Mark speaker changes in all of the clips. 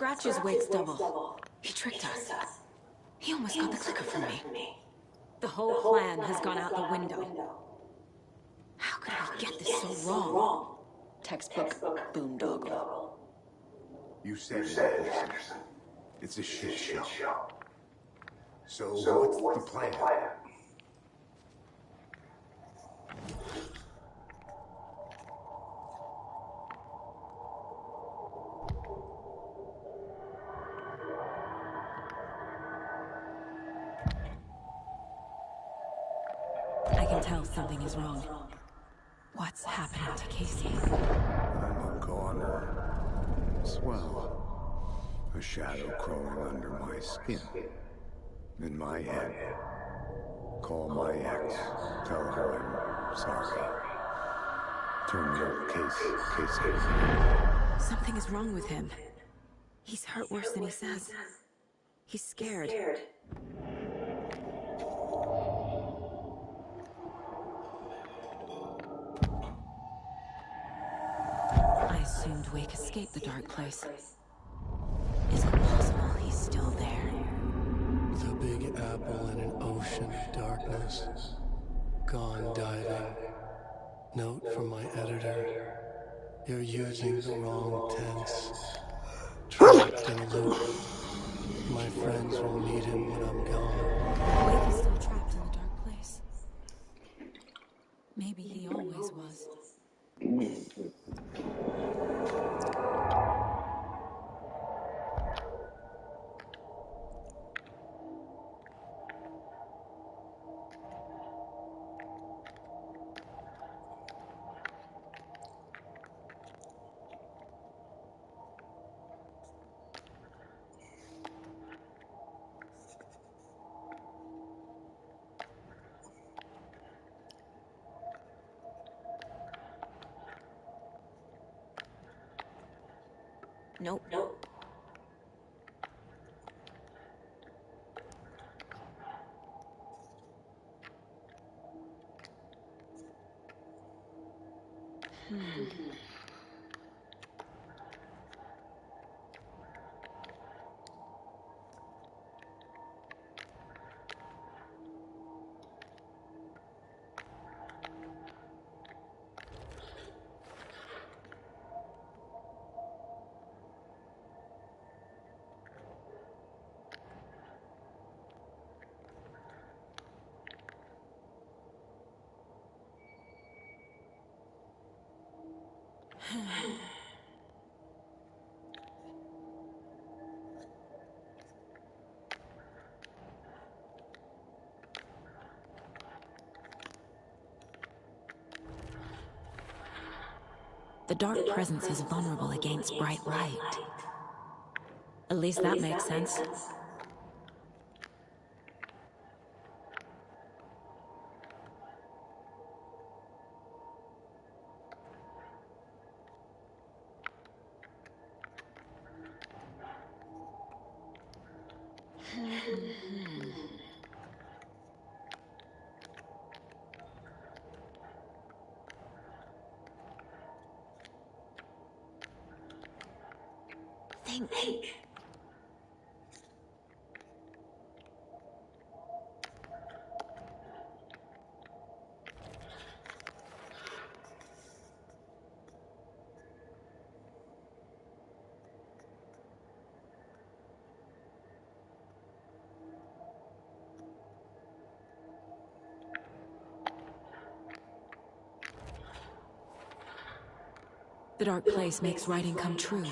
Speaker 1: scratches Wake's double. He tricked us. He almost got the clicker from me. The whole plan has gone out the window. How could we get this so wrong? Textbook boondoggle.
Speaker 2: You said it, Anderson. It's a shit show. So what's the plan?
Speaker 1: I can tell something is wrong. What's happening to Casey?
Speaker 2: I'm a goner. Swell. A shadow crawling under my skin. In my head. Call my ex. Tell her I'm sorry. Terminal Casey.
Speaker 1: Something is wrong with him. He's hurt worse than he says. He's scared. I assumed Wake escaped the dark place. Is it possible he's still there?
Speaker 3: The Big Apple in an ocean of darkness. Gone diving. Note from my editor. You're using the wrong tense. Trapped in a loop. My friends will meet him when I'm gone.
Speaker 1: Wake is still trapped in the dark place. Maybe he always was. Nope. The dark presence is vulnerable against bright light. At least that makes sense. Think. The dark place makes writing come true,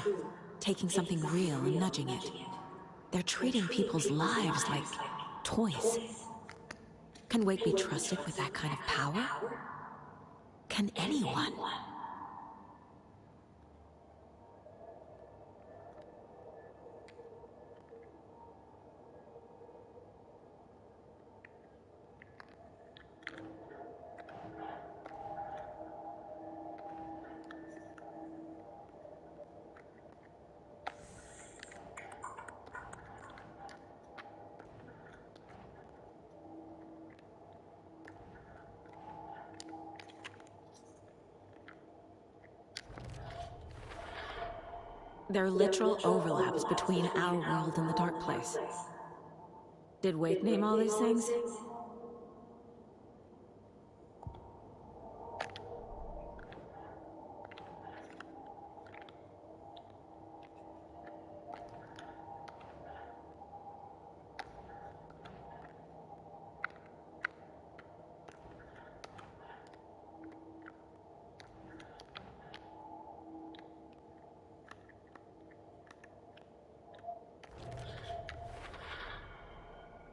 Speaker 1: taking something real and nudging it. They're treating people's lives like toys. Can Wake be trusted with that kind of power? Can anyone? There are literal overlaps between our world and the Dark Place. Did Wake name all these things?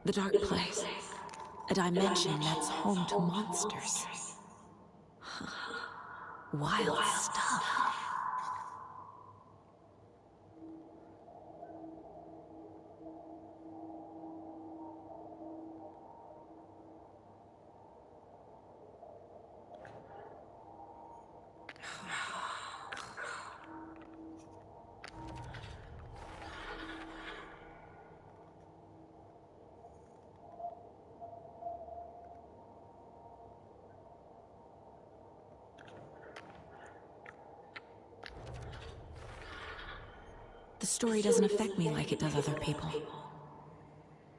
Speaker 1: The Dark Place. A dimension that's home to monsters. Wild stuff. The story doesn't affect me like it does other people.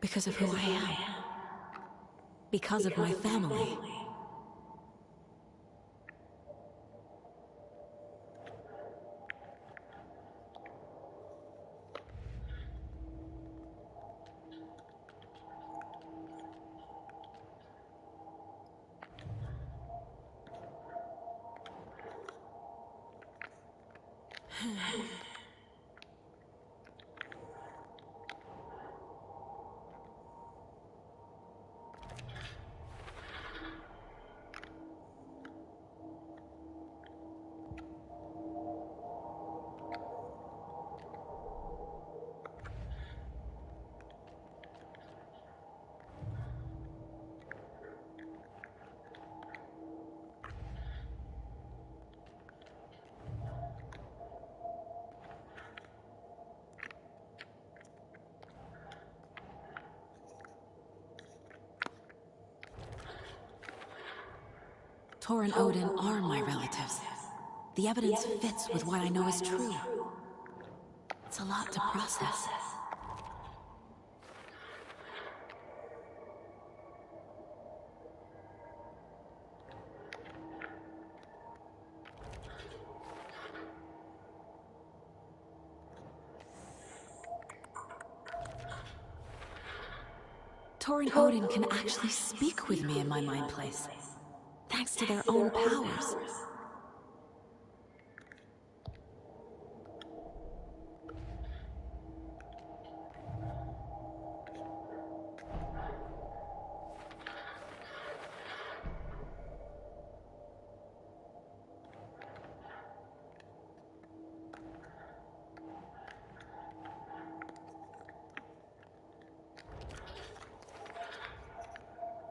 Speaker 1: Because of who I am. Because of my family. Tor and Odin are my relatives. The evidence fits with what I know is true. It's a lot to process. Tor and Odin can actually speak with me in my mind place, thanks to their own powers.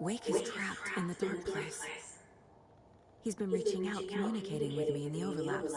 Speaker 1: Wake is trapped in the Dark Place. He's been reaching out, communicating with me in the overlaps.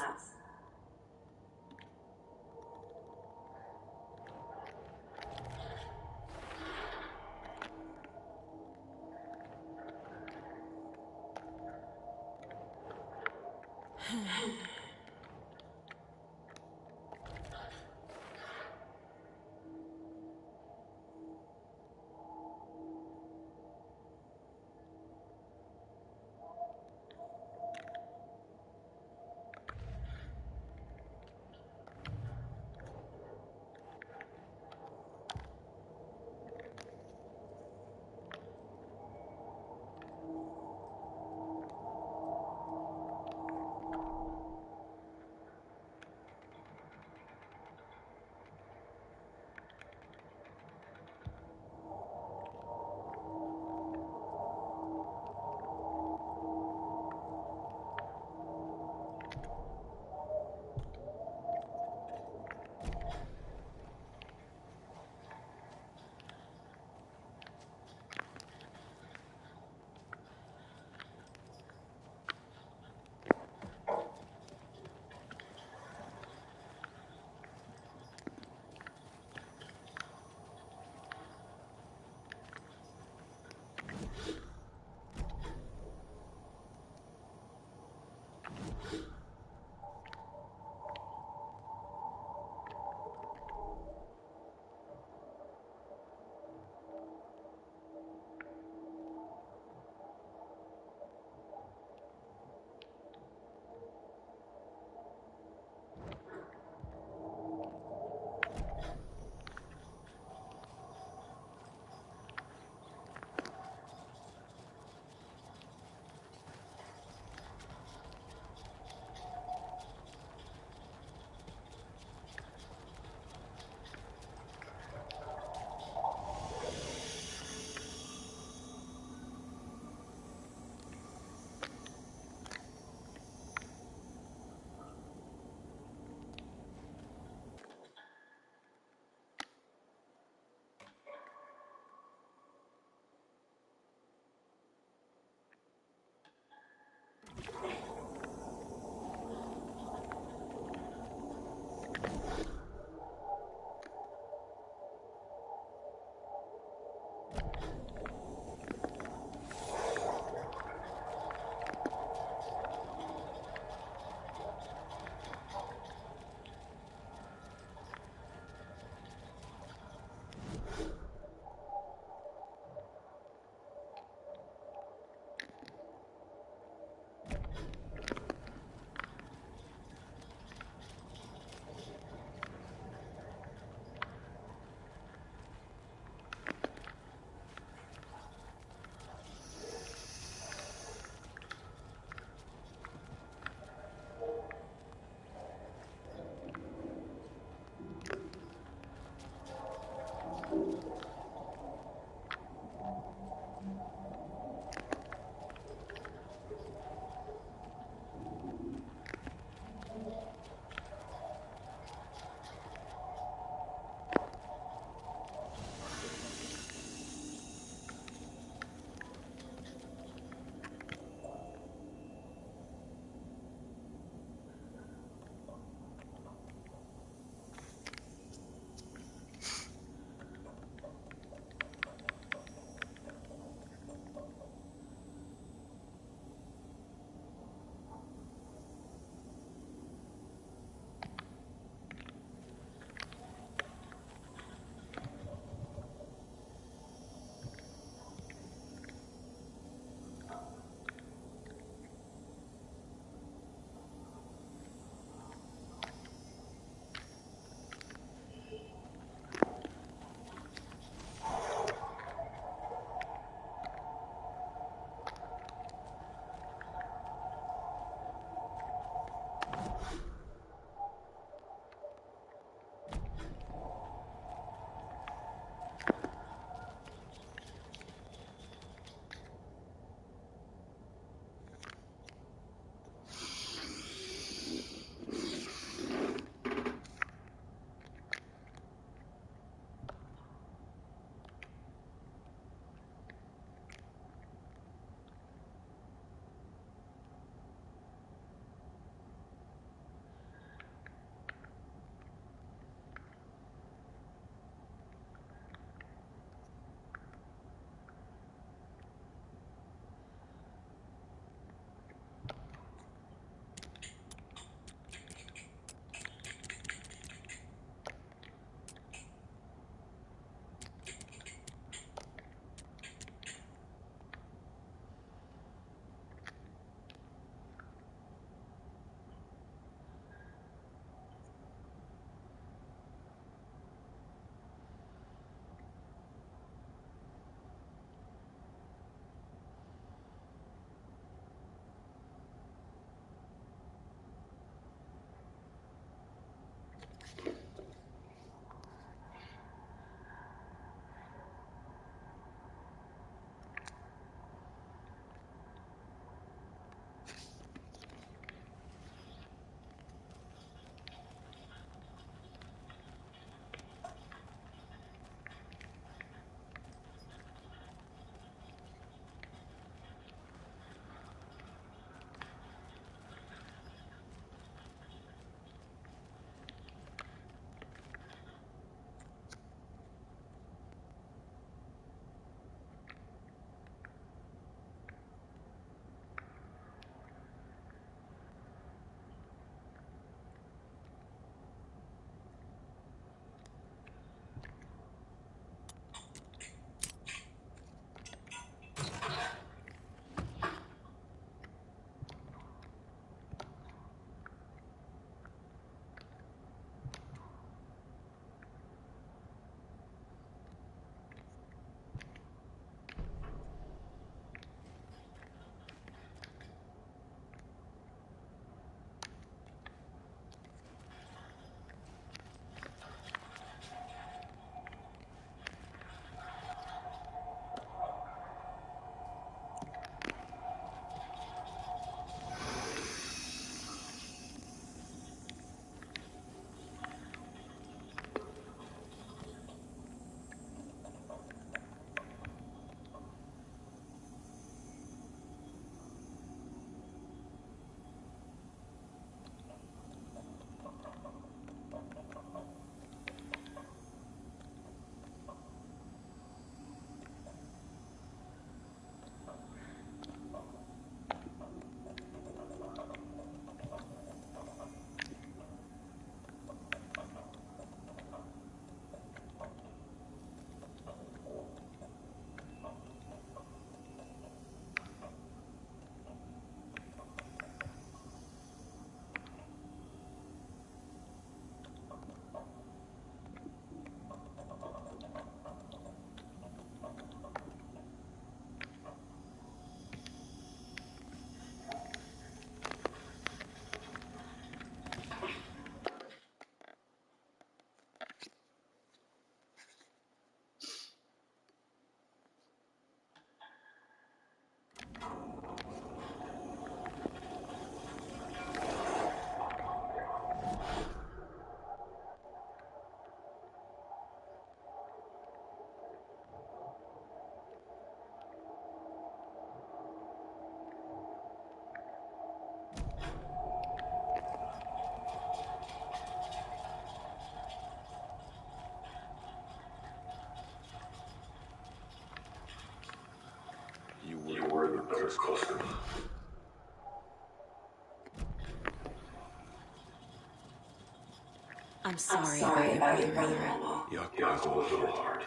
Speaker 1: I'm sorry about your brother, Allan.
Speaker 4: Yaakov was a little hard.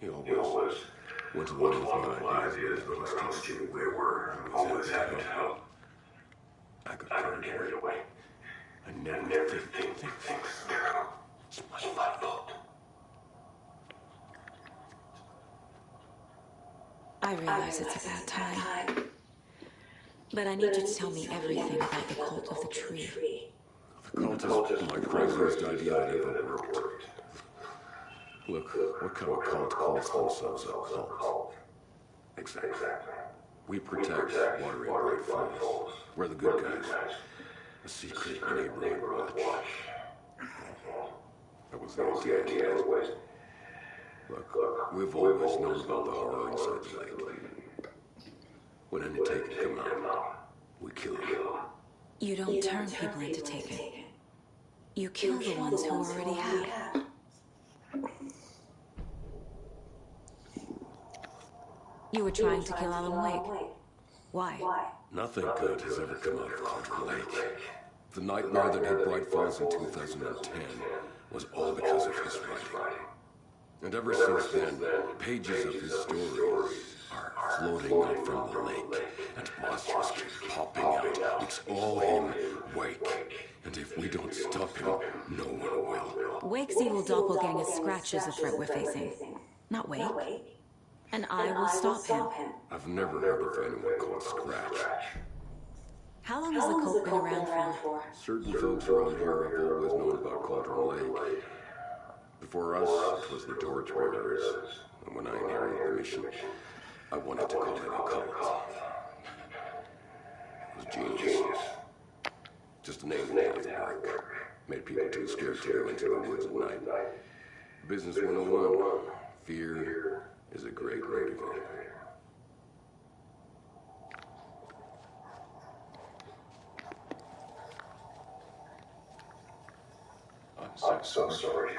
Speaker 4: He always went along with my ideas, but I trust you they were always happy to help. I got carried away. I never think things through. It's my fault.
Speaker 1: I realize it's about time. But I need you to tell me everything about the cult of the tree.
Speaker 4: The cult is my craziest idea that ever worked. Look, what kind of cult calls themselves a cult? Exactly. We protect water and bright falls. We're the good guys. A secret neighborhood watch. That was the idea anyways. Look, we've always known about the horror inside the lake. When any Taken come out, we kill them.
Speaker 1: You don't turn people into Taken. You kill the ones who already have. You were trying to kill Allan Wake. Why?
Speaker 4: Nothing good has ever come out of Cauldron Lake. The nightmare that hit Bright Falls in 2010 was all because of his writing. And ever since then, pages of his stories are floating out from the lake, and monsters keep popping out. It's all him, Wake. And if we don't stop him, no one will.
Speaker 1: Wake's evil doppelganger Scratch is the threat we're facing. Not Wake. And I will stop him.
Speaker 4: I've never heard of anyone called Scratch.
Speaker 1: How long has the cult been around for?
Speaker 4: Certain folks around here have always known about Cauldron Lake. Before us, it was the Torchbearers. And when I inherited the mission, I wanted to call it a cult. It was genius. Just a name that didn't work. Made people too scared to go into the woods at night. Business 101. Fear is a great motivator. I'm so sorry.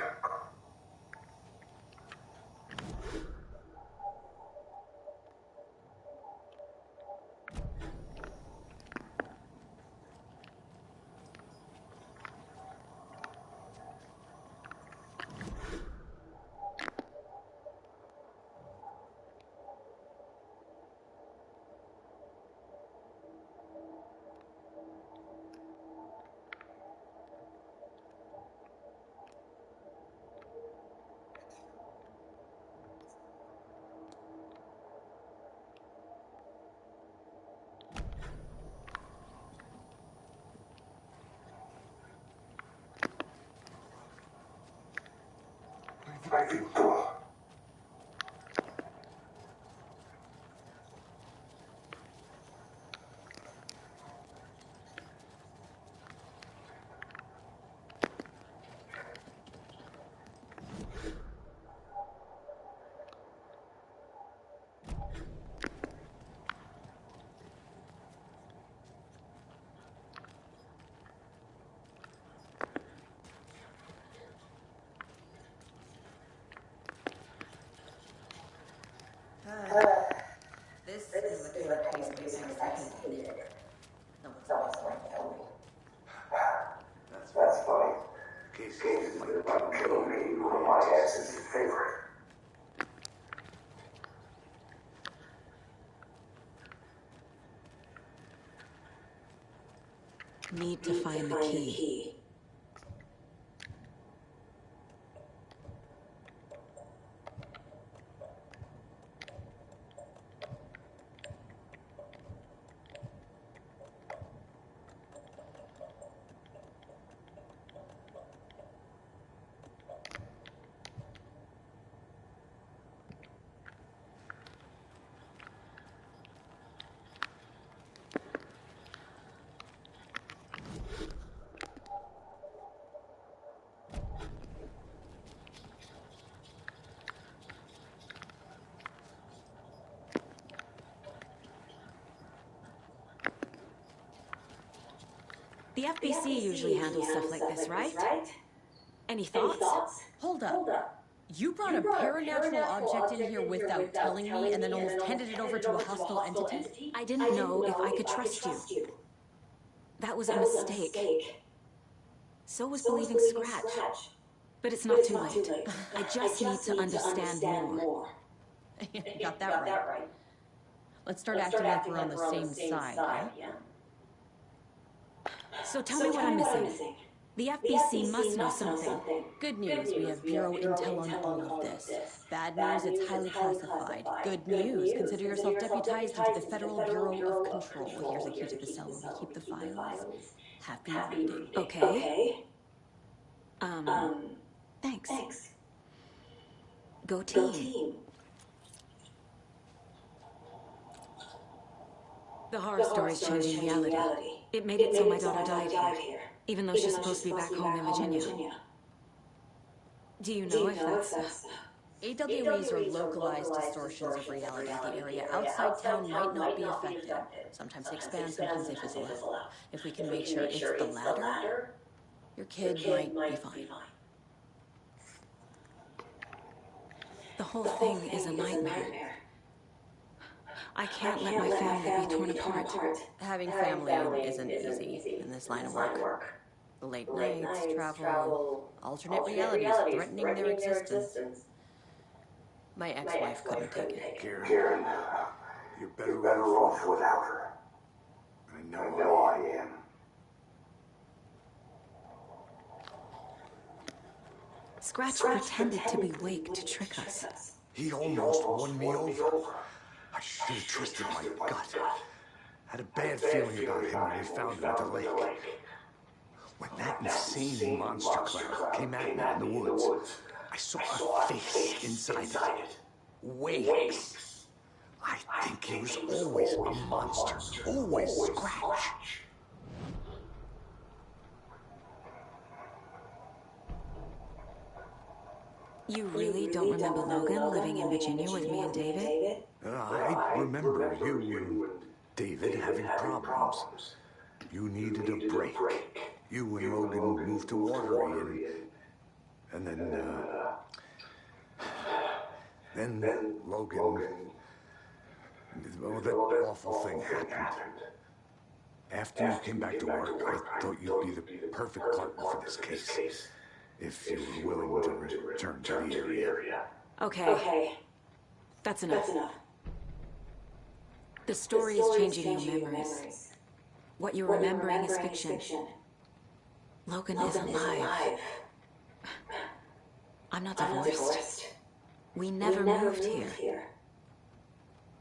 Speaker 1: This is the kind of case we executed. No one's going to tell me.
Speaker 2: That's funny. Case is about killing me. One of my ex's favorite.
Speaker 1: Need to find the key. The FBC usually handles stuff like this, right? Any thoughts?
Speaker 5: Hold up. You brought a paranatural object in here without telling me and then almost handed it over to a hostile entity?
Speaker 1: I didn't know if I could trust you. That was a mistake. So was believing Scratch. But it's not too late. I just need to understand more.
Speaker 5: You got that right. Let's start acting like we're on the same side, yeah?
Speaker 1: So tell me what I'm missing. The FBC must know something.
Speaker 5: Good news, we have Bureau intel on all of this. Bad news, it's highly classified. Good news, consider yourself deputized into the Federal Bureau of Control. Here's a key to the cell where we keep the files. Happy reading.
Speaker 1: Okay. Thanks. Go team. The horror story's changing reality. It made it so my daughter died here, even though she's supposed to be back home in Virginia. Do you know if that's...
Speaker 5: AWEs are localized distortions of reality. The area outside town might not be affected. Sometimes they expand, sometimes they fizzle out. If we can make sure it's the latter, your kid might be fine.
Speaker 1: The whole thing is a nightmare. I can't let my family be torn apart.
Speaker 5: Having family isn't easy in this line of work. The late nights, travel, alternate realities threatening their existence. My ex-wife couldn't take it.
Speaker 2: Karen, you're better off without her. I know I am.
Speaker 1: Scratch pretended to be Wake to trick us.
Speaker 2: He almost won me over. I should have trusted my gut. Had a bad feeling about him when we found him at the lake. When that insane monster cloud came at me in the woods, I saw a face inside it. Wake. I think he was always a monster. Always Scratch.
Speaker 1: You really don't remember Logan living in Virginia with me and David?
Speaker 2: I remember you and David having problems. You needed a break. You and Logan moved to Watery and then Logan... Well, that awful thing happened. After you came back to work, I thought you'd be the perfect partner for this case. If you were willing to return to the area.
Speaker 1: Okay. That's enough. The story is changing your memories. What you're remembering is fiction. Logan is alive. I'm not divorced. We never moved here.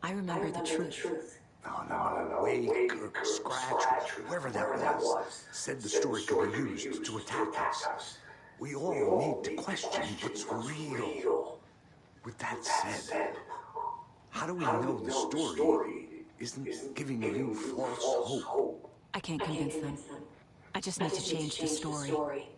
Speaker 1: I remember the truth.
Speaker 2: No. Wake or Scratch, whoever that was, said the story could be used to attack us. We all need to question what's real. With that said, how do we know the story isn't giving you false hope?
Speaker 1: I can't convince them. I just need to change the story.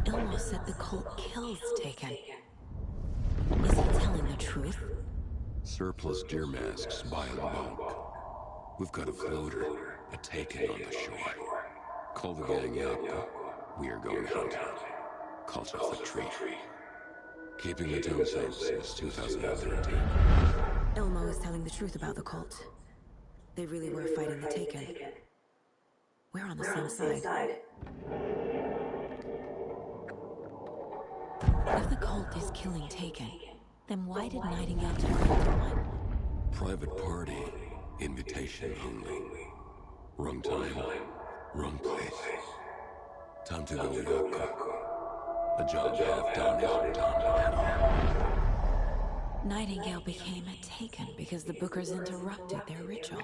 Speaker 1: Ilmo said the cult kills Taken. Is he telling the truth?
Speaker 4: Surplus deer masks by the bulk. We've got a floater, a Taken on the shore. Call the gang up. We are going hunting. Cult off the tree. Keeping the town safe since 2013.
Speaker 1: Ilmo is telling the truth about the cult. They really were fighting the Taken. We're on the same side. If the cult is killing Taken, then why did Nightingale turn into one?
Speaker 4: Private party. Invitation only. Wrong time. Wrong place. Time to go Yoko. A job half done isn't done at all.
Speaker 1: Nightingale became a Taken because the Bookers interrupted their ritual.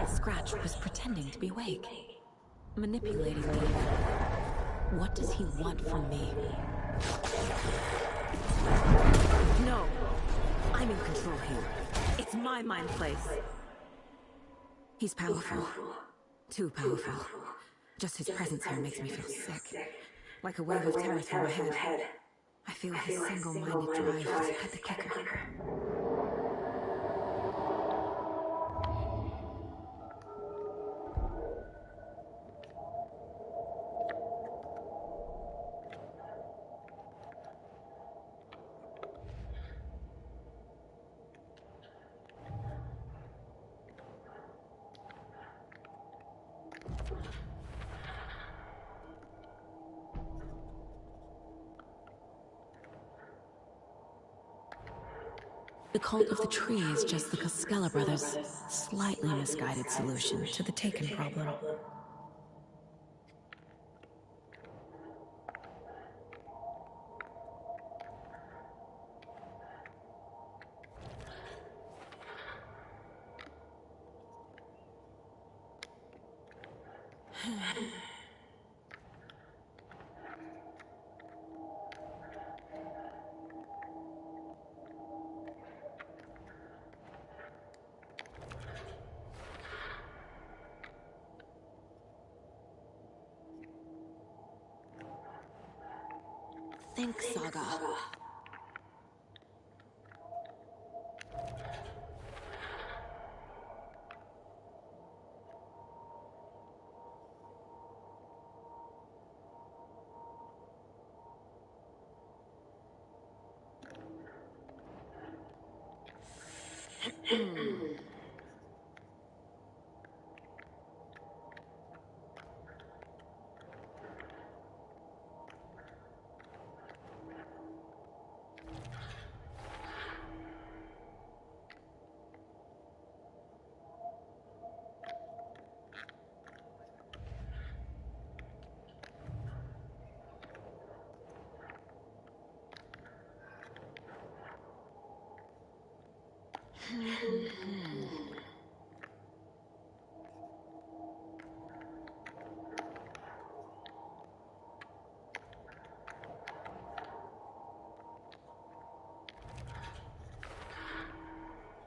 Speaker 1: Scratch was pretending to be awake, manipulating me. What does he want from me? No! I'm in control here. It's my mind place. He's powerful. Too powerful. Just his presence here makes me feel sick. Like a wave of terror through my head. I feel his single-minded drive has had the kicker. The cult of the tree is just the Costello brothers' slightly misguided solution to the Taken problem. Think, Saga.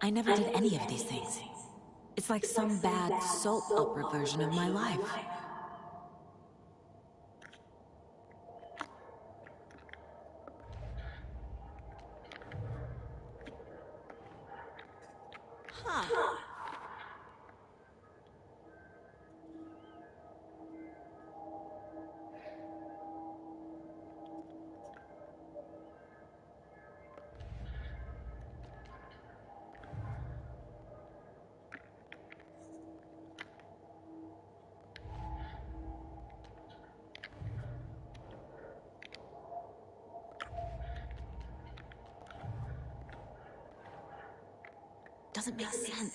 Speaker 1: I never did any of these things. It's like some bad soap opera version of my life. Huh. Doesn't make sense.